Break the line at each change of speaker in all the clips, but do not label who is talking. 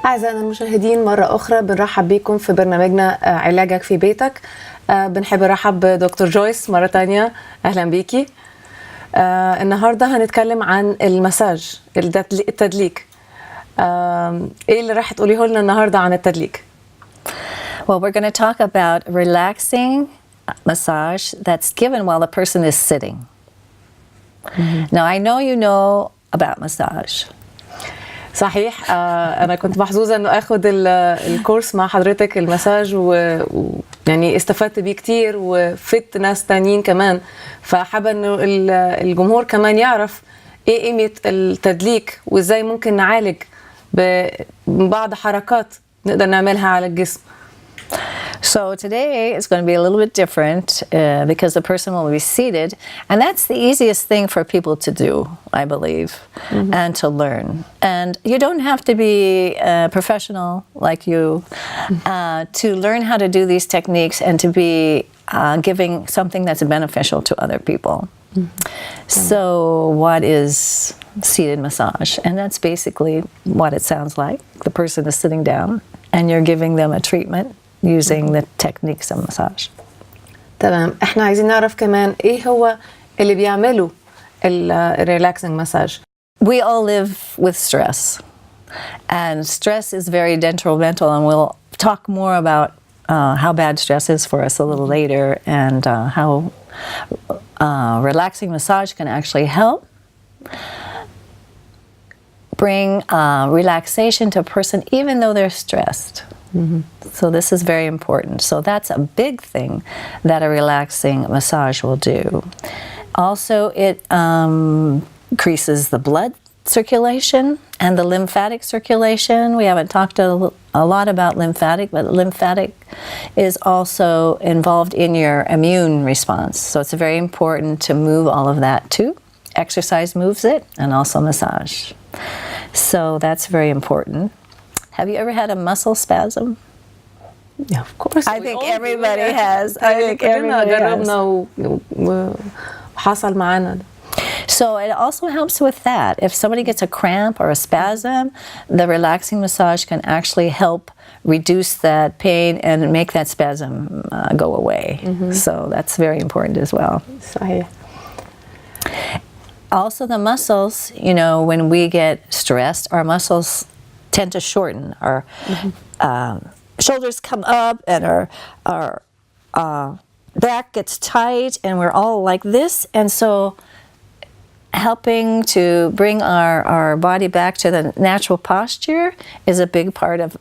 أعزائنا المشاهدين، مرة أخرى بنرحب بكم في برنامجنا علاجك في بيتك. بنحب نرحب بدكتور جويس مرة تانية. أهلا بيكي. النهاردة هنتكلم عن المساج، التدليك. إيه اللي راح تقوليه لنا النهاردة عن التدليك؟
Well, we're going to talk about relaxing massage that's given while the person is sitting. Now, I know you know about massage.
صحيح. أنا كنت محظوظة إنه أخذ الكورس مع حضرتك المساج ويعني استفدت بيه كتير وفدت ناس تانيين كمان، فحابة إنه الجمهور كمان يعرف إيه قيمة التدليك وإزاي ممكن نعالج ببعض حركات نقدر نعملها على الجسم.
So today is going to be a little bit different because the person will be seated, and that's the easiest thing for people to do, I believe, and to learn. And you don't have to be a professional like you to learn how to do these techniques and to be giving something that's beneficial to other people. So what is seated massage? And that's basically what it sounds like. The person is sitting down and you're giving them a treatment using the techniques of massage.
تمام. احنا عايزين نعرف كمان ايه هو اللي بيعملوا الريلاكسنج مساج.
We all live with stress, and stress is very detrimental, and we'll talk more about how bad stress is for us a little later, and how relaxing massage can actually help bring relaxation to a person even though they're stressed. So this is very important. So that's a big thing that a relaxing massage will do. Also, it increases the blood circulation and the lymphatic circulation. We haven't talked a lot about lymphatic, but lymphatic is also involved in your immune response. So it's very important to move all of that too. Exercise moves it, and also massage. So that's very important. Have you ever had a muscle spasm?
Yeah, of course.
I think everybody has. I think everybody has.
وحصل معنا.
So it also helps with that. If somebody gets a cramp or a spasm, the relaxing massage can actually help reduce that pain and make that spasm go away. So that's very important as well.
صحيح.
Also the muscles, you know, when we get stressed, our muscles tend to shorten. Our shoulders come up and our back gets tight and we're all like this. And so helping to bring our body back to the natural posture is a big part of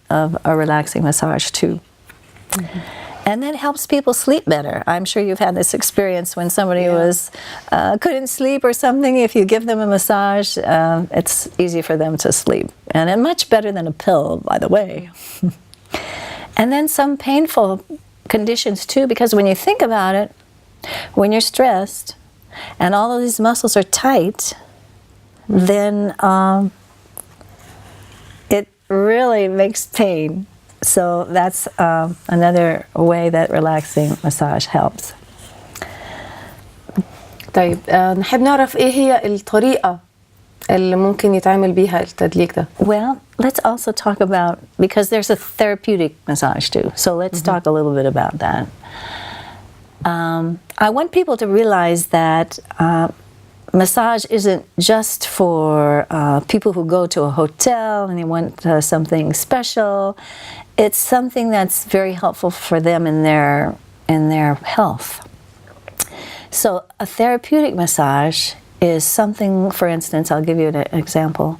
a relaxing massage too. And that helps people sleep better. I'm sure you've had this experience when somebody couldn't sleep or something. If you give them a massage, it's easy for them to sleep. And much better than a pill, by the way. And then some painful conditions too, because when you think about it, when you're stressed and all of these muscles are tight, then it really makes pain. So that's another way that relaxing massage helps.
طيب نحب نعرف ايه هي الطريقة اللي ممكن يتعمل بيها التدليك ده.
Well, let's also talk about, because there's a therapeutic massage too. So let's talk a little bit about that. I want people to realize that massage isn't just for people who go to a hotel and they want something special. It's something that's very helpful for them in their health. So a therapeutic massage is something, for instance, I'll give you an example.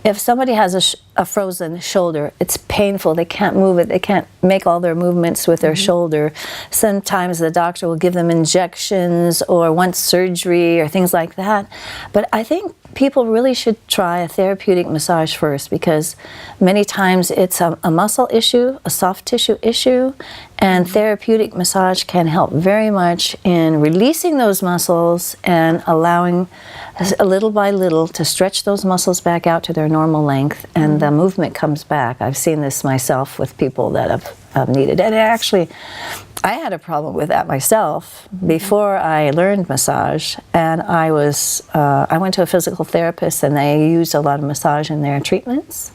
If somebody has a frozen shoulder, it's painful, they can't move it, they can't make all their movements with their shoulder. Sometimes the doctor will give them injections or want surgery or things like that. But I think people really should try a therapeutic massage first, because many times it's a muscle issue, a soft tissue issue, and therapeutic massage can help very much in releasing those muscles and allowing little by little to stretch those muscles back out to their normal length, and the movement comes back. I've seen this myself with people that have needed it. And actually, I had a problem with that myself before I learned massage, and I went to a physical therapist, and they used a lot of massage in their treatments.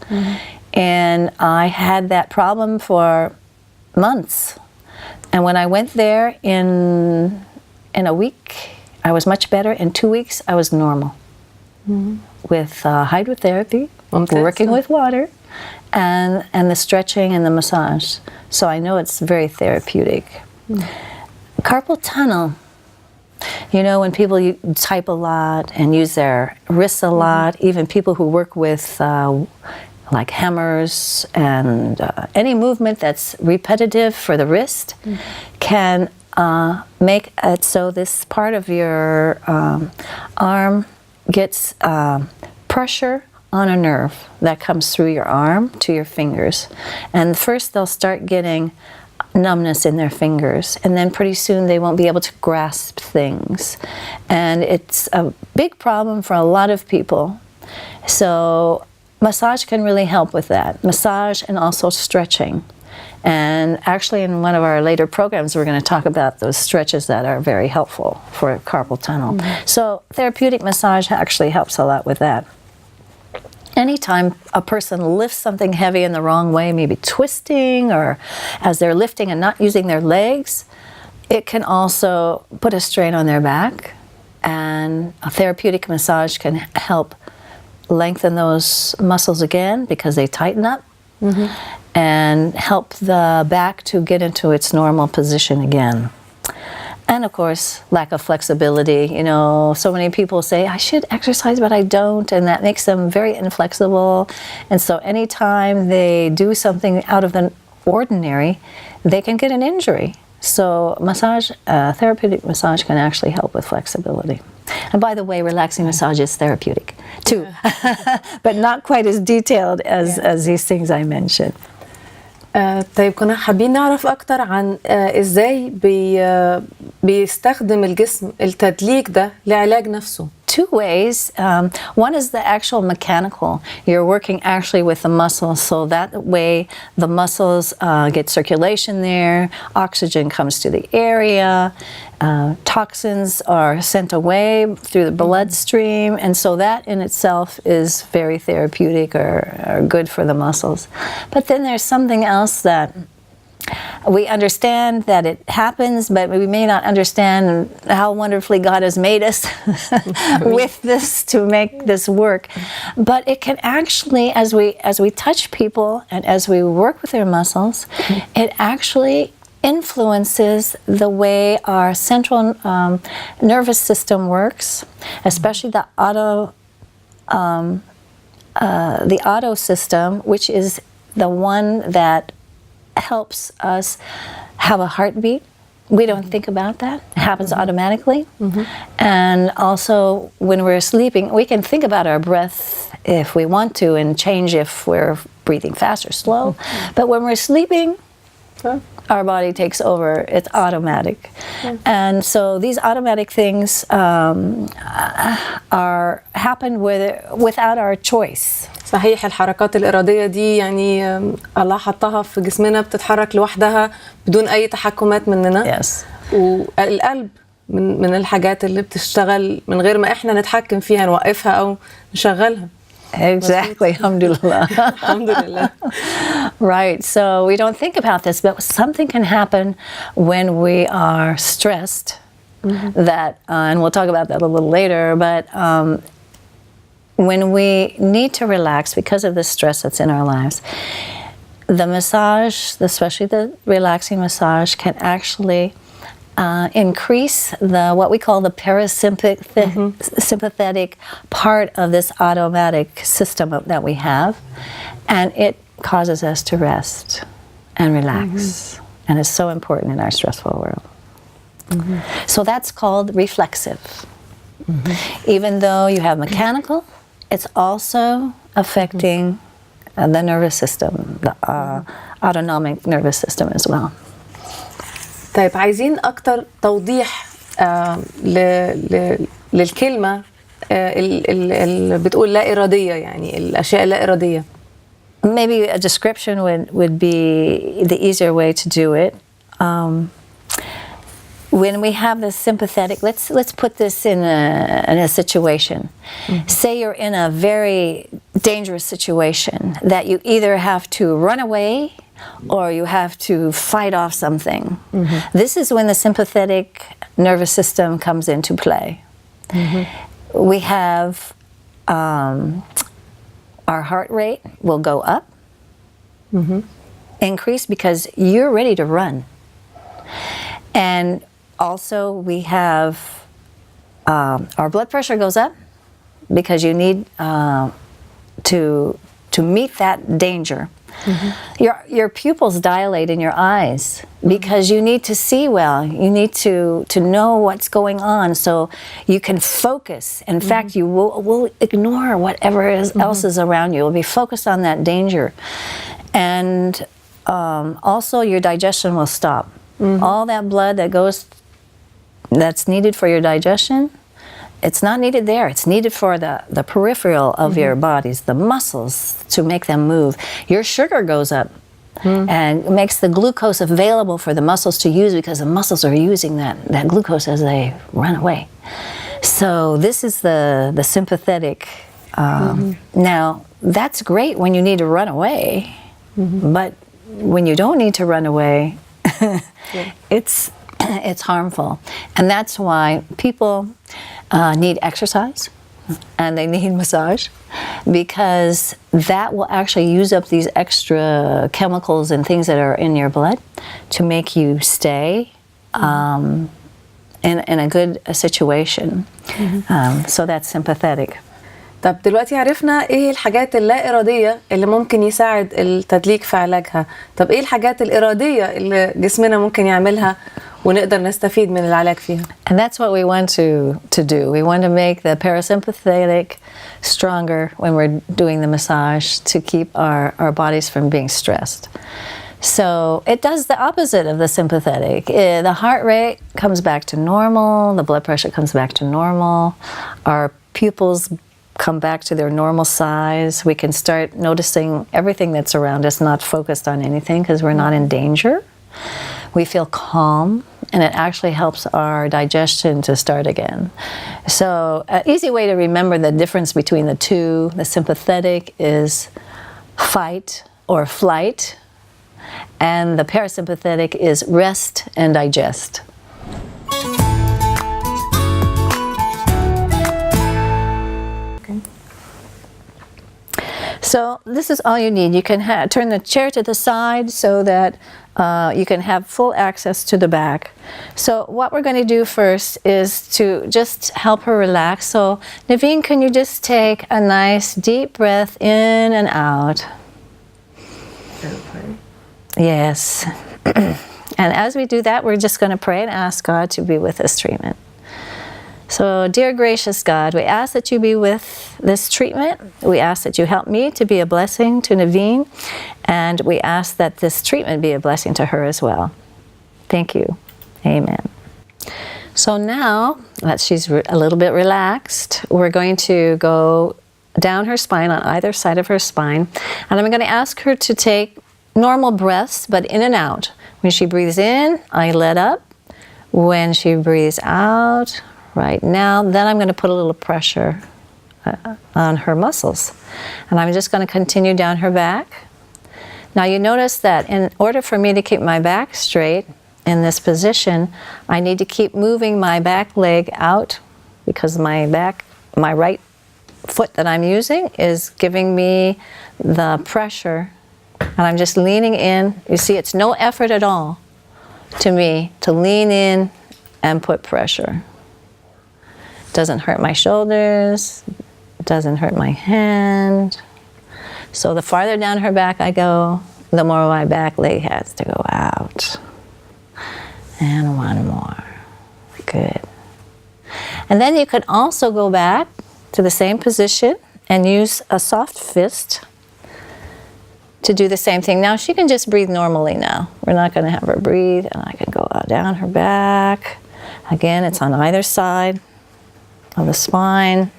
And I had that problem for months. And when I went there in a week, I was much better. In 2 weeks, I was normal. With hydrotherapy, working with water, and the stretching and the massage. So I know it's very therapeutic. Carpal tunnel. You know, when people type a lot and use their wrists a lot, even people who work with like hammers and any movement that's repetitive for the wrist can make it so this part of your arm gets pressure on a nerve that comes through your arm to your fingers. And first they'll start getting numbness in their fingers, and then pretty soon they won't be able to grasp things. And it's a big problem for a lot of people. So massage can really help with that. Massage and also stretching. And actually in one of our later programs we're going to talk about those stretches that are very helpful for carpal tunnel. So therapeutic massage actually helps a lot with that. Anytime a person lifts something heavy in the wrong way, maybe twisting or as they're lifting and not using their legs, it can also put a strain on their back. And a therapeutic massage can help lengthen those muscles again because they tighten up and help the back to get into its normal position again. And of course, lack of flexibility. You know, so many people say, I should exercise, but I don't, and that makes them very inflexible. And so anytime they do something out of the ordinary, they can get an injury. So massage, therapeutic massage can actually help with flexibility. And by the way, relaxing massage is therapeutic too, but not quite as detailed as these things I mentioned.
طيب كنا حابين نعرف أكتر عن إزاي بيستخدم الجسم التدليك ده لعلاج نفسه.
Two ways. One is the actual mechanical. You're working actually with the muscles, so that way the muscles get circulation there, oxygen comes to the area, toxins are sent away through the bloodstream, and so that in itself is very therapeutic or good for the muscles. But then there's something else that we understand that it happens, but we may not understand how wonderfully God has made us with this to make this work. But it can actually, as we touch people and as we work with their muscles, it actually influences the way our central nervous system works, especially the auto system, which is the one that helps us have a heartbeat. We don't think about that. It happens automatically. And also when we're sleeping, we can think about our breath if we want to and change if we're breathing fast or slow. But when we're sleeping, our body takes over. It's automatic. And so these automatic things happen without our choice.
صحيح الحركات الإرادية دي يعني الله حطها في جسمنا بتتحرك لوحدها بدون أي تحكمات مننا. والقلب من الحاجات اللي بتشتغل من غير ما إحنا نتحكم فيها نوقفها أو نشغلها.
Exactly. Alhamdulillah.
Alhamdulillah.
Right. So we don't think about this, but something can happen when we are stressed. That, and we'll talk about that a little later, but when we need to relax because of the stress that's in our lives, the massage, especially the relaxing massage, can actually increase what we call the parasympathetic part of this automatic system that we have, and it causes us to rest and relax, and it's so important in our stressful world. So that's called reflexive. Even though you have mechanical, it's also affecting the nervous system, the autonomic nervous system as well.
طيب عايزين أكتر توضيح للكلمة اللي بتقول لا إرادية، يعني الأشياء اللا إرادية.
Maybe a description would be the easier way to do it. When we have this sympathetic, let's put this in a situation. Say you're in a very dangerous situation that you either have to run away or you have to fight off something. This is when the sympathetic nervous system comes into play. We have our heart rate will go up, increase, because you're ready to run. And also we have our blood pressure goes up because you need to meet that danger. Your pupils dilate in your eyes because you need to see well. You need to know what's going on so you can focus. In fact, you will ignore whatever else is around you. You'll be focused on that danger. And also your digestion will stop. All that blood that's needed for your digestion, it's not needed there. It's needed for the peripheral of your bodies, the muscles, to make them move. Your sugar goes up and makes the glucose available for the muscles to use, because the muscles are using that glucose as they run away. So this is the sympathetic. Now, that's great when you need to run away, but when you don't need to run away, it's harmful. And that's why people need exercise and they need massage, because that will actually use up these extra chemicals and things that are in your blood to make you stay in a good situation. So that's sympathetic.
طب دلوقتي عرفنا ايه الحاجات اللا إرادية اللي ممكن يساعد التدليك في علاجها. طب ايه الحاجات الإرادية اللي جسمنا ممكن يعملها ونقدر نستفيد من العلاج فيها؟
And that's what we want to do. We want to make the parasympathetic stronger when we're doing the massage to keep our bodies from being stressed. So it does the opposite of the sympathetic. The heart rate comes back to normal, the blood pressure comes back to normal, our pupils come back to their normal size. We can start noticing everything that's around us, not focused on anything because we're not in danger. We feel calm, and it actually helps our digestion to start again. So an easy way to remember the difference between the two, the sympathetic is fight or flight, and the parasympathetic is rest and digest. So this is all you need. You can turn the chair to the side so that you can have full access to the back. So what we're going to do first is to just help her relax. So Naveen, can you just take a nice deep breath in and out? Yes. And as we do that, we're just going to pray and ask God to be with this treatment. So, dear gracious God, we ask that you be with this treatment. We ask that you help me to be a blessing to Naveen, and we ask that this treatment be a blessing to her as well. Thank you. Amen. So now that she's a little bit relaxed, we're going to go down her spine, on either side of her spine, and I'm going to ask her to take normal breaths, but in and out. When she breathes in, I let up. When she breathes out, right now, then I'm going to put a little pressure on her muscles. And I'm just going to continue down her back. Now you notice that in order for me to keep my back straight in this position, I need to keep moving my back leg out, because my right foot that I'm using is giving me the pressure. And I'm just leaning in. You see, it's no effort at all to me to lean in and put pressure. Doesn't hurt my shoulders, doesn't hurt my hand. So the farther down her back I go, the more my back leg has to go out. And one more. Good. And then you could also go back to the same position and use a soft fist to do the same thing. Now she can just breathe normally now. We're not going to have her breathe, and I can go down her back. Again, it's on either side of the spine.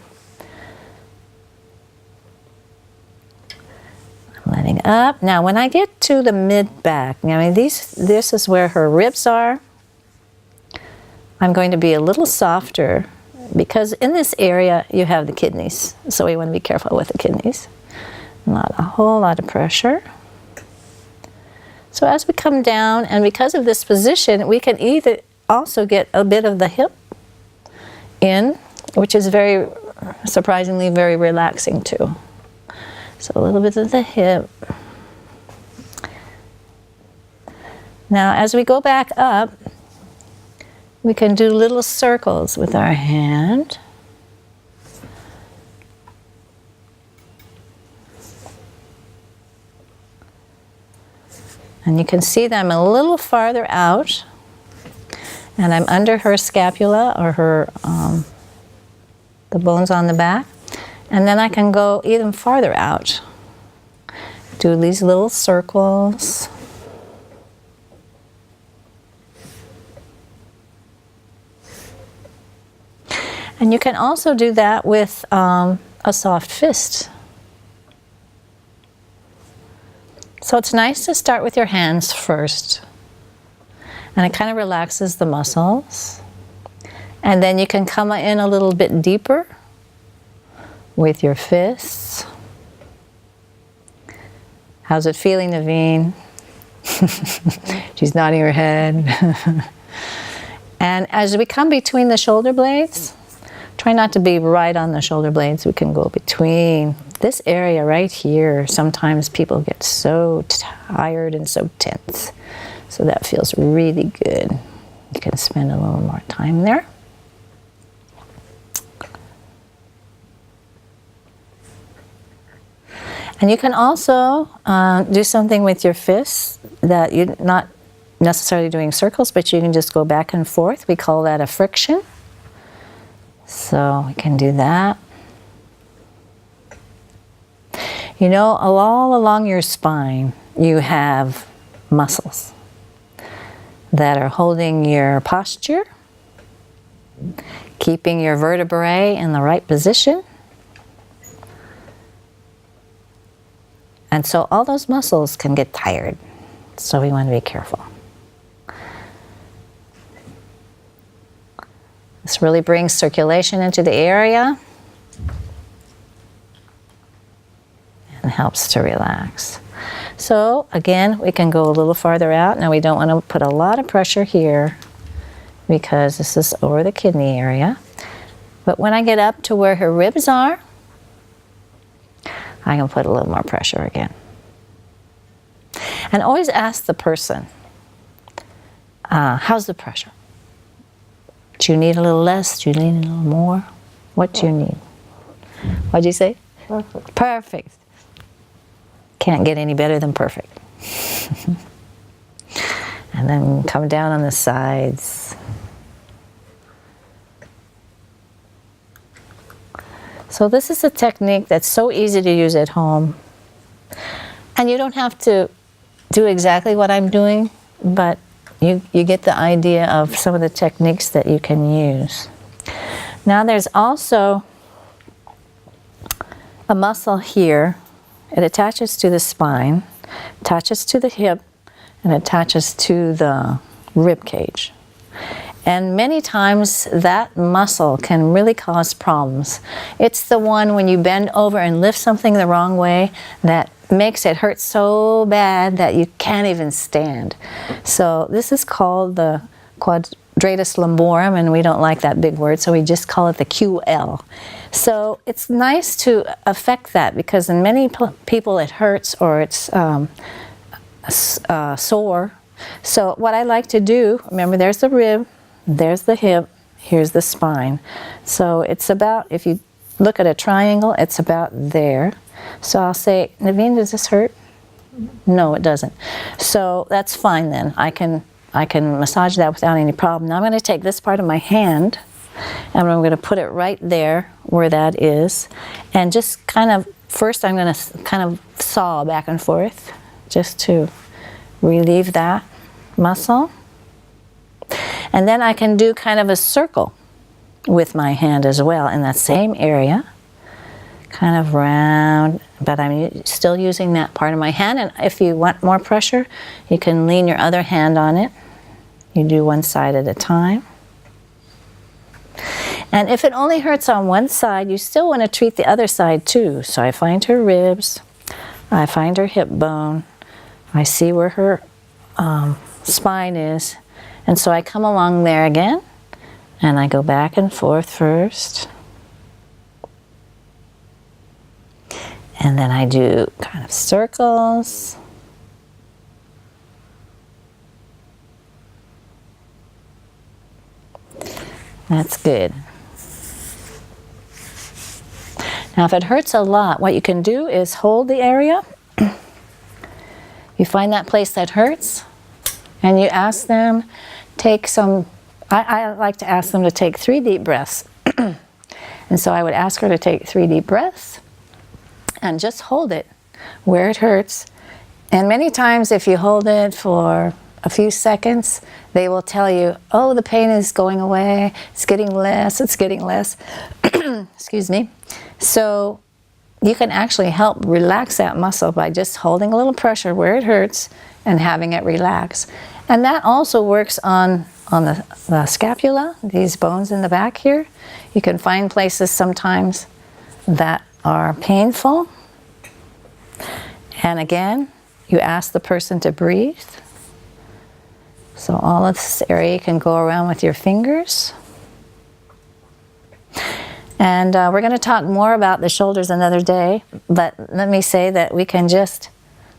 Letting up. Now when I get to the mid-back, I mean this is where her ribs are. I'm going to be a little softer, because in this area you have the kidneys, so we want to be careful with the kidneys. Not a whole lot of pressure. So as we come down, and because of this position, we can either also get a bit of the hip in, which is very, surprisingly, very relaxing too. So a little bit of the hip. Now as we go back up, we can do little circles with our hand. And you can see that I'm a little farther out, and I'm under her scapula, or her, the bones on the back. And then I can go even farther out. Do these little circles. And you can also do that with a soft fist. So it's nice to start with your hands first. And it kind of relaxes the muscles. And then you can come in a little bit deeper with your fists. How's it feeling, Naveen? She's nodding her head. And as we come between the shoulder blades, try not to be right on the shoulder blades. We can go between this area right here. Sometimes people get so tired and so tense. So that feels really good. You can spend a little more time there. And you can also do something with your fists that you're not necessarily doing circles, but you can just go back and forth. We call that a friction. So we can do that. You know, all along your spine, you have muscles that are holding your posture, keeping your vertebrae in the right position. And so all those muscles can get tired. So we want to be careful. This really brings circulation into the area and helps to relax. So again, we can go a little farther out. Now we don't want to put a lot of pressure here because this is over the kidney area. But when I get up to where her ribs are, I can put a little more pressure again. And always ask the person, how's the pressure? Do you need a little less? Do you need a little more? What do you need? What'd you say?
Perfect.
Perfect. Can't get any better than perfect. And then come down on the sides. So this is a technique that's so easy to use at home. And you don't have to do exactly what I'm doing, but you get the idea of some of the techniques that you can use. Now there's also a muscle here. It attaches to the spine, attaches to the hip, and attaches to the rib cage. And many times that muscle can really cause problems. It's the one when you bend over and lift something the wrong way that makes it hurt so bad that you can't even stand. So this is called the quadratus lumborum, and we don't like that big word, so we just call it the QL. So it's nice to affect that because in many people it hurts or it's sore. So what I like to do, remember there's the rib, there's the hip, here's the spine. So it's about, if you look at a triangle, it's about there. So I'll say, Naveen, does this hurt? No, it doesn't. So that's fine then. I can massage that without any problem. Now I'm going to take this part of my hand and I'm going to put it right there where that is. And just kind of, first I'm going to kind of saw back and forth just to relieve that muscle. And then I can do kind of a circle with my hand as well in that same area. Kind of round, but I'm still using that part of my hand. And if you want more pressure, you can lean your other hand on it. You do one side at a time. And if it only hurts on one side, you still want to treat the other side too. So I find her ribs, I find her hip bone. I see where her spine is. And so I come along there again, and I go back and forth first. And then I do kind of circles. That's good. Now if it hurts a lot, what you can do is hold the area. You find that place that hurts, and you ask them, take some, I like to ask them to take 3 deep breaths. And so I would ask her to take 3 deep breaths and just hold it where it hurts. And many times if you hold it for a few seconds, they will tell you, oh, the pain is going away, it's getting less, it's getting less. Excuse me. So you can actually help relax that muscle by just holding a little pressure where it hurts and having it relax. And that also works on the scapula, these bones in the back here. You can find places sometimes that are painful. And again, you ask the person to breathe. So all of this area you can go around with your fingers. And we're going to talk more about the shoulders another day, but let me say that we can just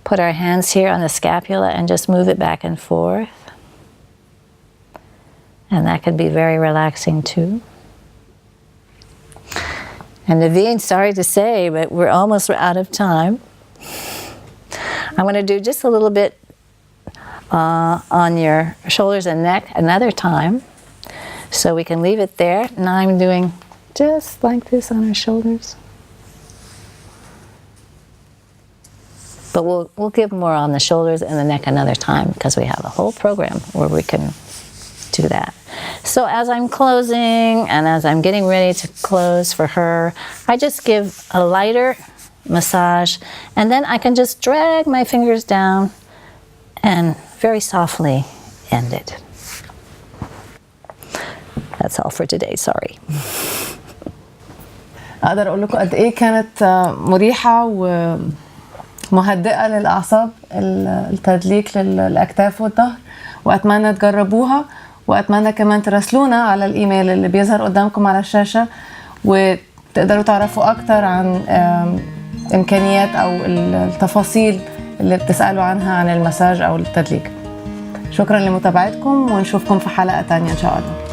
put our hands here on the scapula and just move it back and forth. And that can be very relaxing too. And Naveen, sorry to say, but we're almost out of time. I'm going to do just a little bit on your shoulders and neck another time. So we can leave it there. Now I'm doing just like this on our shoulders. But we'll give more on the shoulders and the neck another time, because we have a whole program where we can do that. So as I'm closing and as I'm getting ready to close for her, I just give a lighter massage, and then I can just drag my fingers down and very softly end it. That's all for today, sorry.
أقدر أقول لكم قد إيه كانت مريحة ومهدئة للأعصاب التدليك للأكتاف والظهر، وأتمنى تجربوها، وأتمنى كمان تراسلونا على الإيميل اللي بيظهر قدامكم على الشاشة، وتقدروا تعرفوا أكتر عن إمكانيات أو التفاصيل اللي بتسألوا عنها عن المساج أو التدليك. شكرا لمتابعتكم، ونشوفكم في حلقة تانية إن شاء الله.